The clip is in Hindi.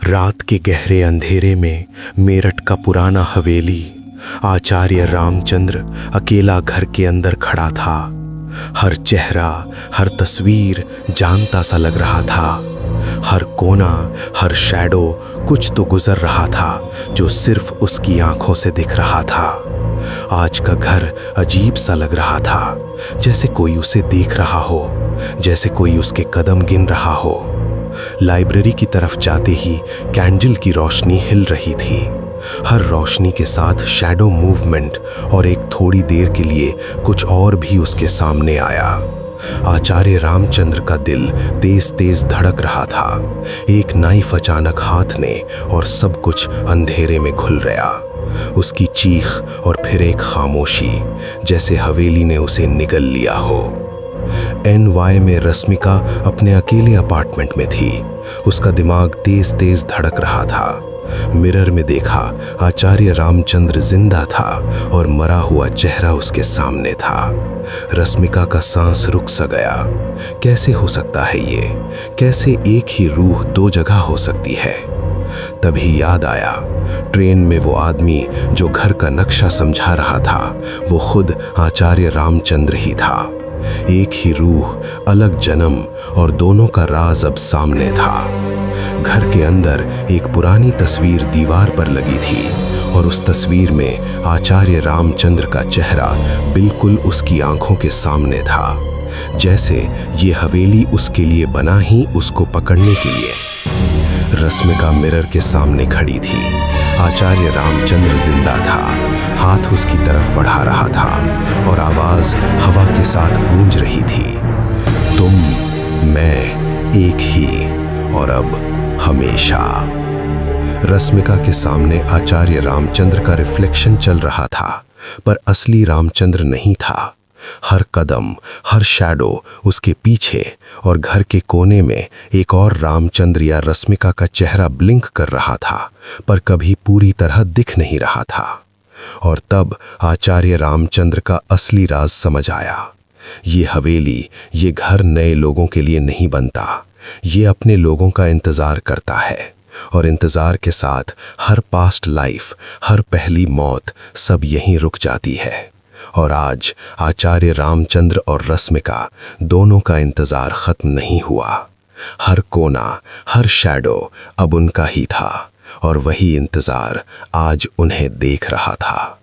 रात के गहरे अंधेरे में मेरठ का पुराना हवेली आचार्य रामचंद्र अकेला घर के अंदर खड़ा था। हर चेहरा, हर तस्वीर जानता सा लग रहा था। हर कोना, हर शैडो कुछ तो गुजर रहा था जो सिर्फ उसकी आंखों से दिख रहा था। आज का घर अजीब सा लग रहा था, जैसे कोई उसे देख रहा हो, जैसे कोई उसके कदम गिन रहा हो। लाइब्रेरी की तरफ जाते ही कैंडल की रोशनी हिल रही थी। हर रोशनी के साथ शैडो मूवमेंट, और एक थोड़ी देर के लिए कुछ और भी उसके सामने आया। आचार्य रामचंद्र का दिल तेज तेज धड़क रहा था। एक नाइफ अचानक हाथ ने और सब कुछ अंधेरे में घुल गया। उसकी चीख और फिर एक खामोशी, जैसे हवेली ने उसे निगल लिया हो। NY में रश्मिका अपने अकेले अपार्टमेंट में थी। उसका दिमाग तेज तेज धड़क रहा था। मिरर में देखा, आचार्य रामचंद्र जिंदा था और मरा हुआ चेहरा उसके सामने था। रश्मिका का सांस रुक सा गया। कैसे हो सकता है ये? कैसे एक ही रूह दो जगह हो सकती है? तभी याद आया, ट्रेन में वो आदमी जो घर का नक्शा समझा रहा था, वो खुद आचार्य रामचंद्र ही था। एक ही रूह, अलग जन्म, और दोनों का राज अब सामने था। घर के अंदर एक पुरानी तस्वीर दीवार पर लगी थी, और उस तस्वीर में आचार्य रामचंद्र का चेहरा बिल्कुल उसकी आंखों के सामने था, जैसे ये हवेली उसके लिए बना ही उसको पकड़ने के लिए। रश्मिका मिरर के सामने खड़ी थी। आचार्य रामचंद्र जिंदा था, हाथ उसकी तरफ बढ़ा रहा था और आवाज हवा के साथ गूंज रही थी। तुम, मैं, एक ही, और अब हमेशा। रश्मिका के सामने आचार्य रामचंद्र का रिफ्लेक्शन चल रहा था, पर असली रामचंद्र नहीं था। हर कदम, हर शैडो उसके पीछे, और घर के कोने में एक और रामचंद्र या रश्मिका का चेहरा ब्लिंक कर रहा था, पर कभी पूरी तरह दिख नहीं रहा था। और तब आचार्य रामचंद्र का असली राज समझ आया। ये हवेली, ये घर नए लोगों के लिए नहीं बनता, ये अपने लोगों का इंतजार करता है। और इंतजार के साथ हर पास्ट लाइफ, हर पहली मौत, सब यहीं रुक जाती है। और आज आचार्य रामचंद्र और रश्मिका दोनों का इंतजार खत्म नहीं हुआ। हर कोना, हर शैडो अब उनका ही था, और वही इंतजार आज उन्हें देख रहा था।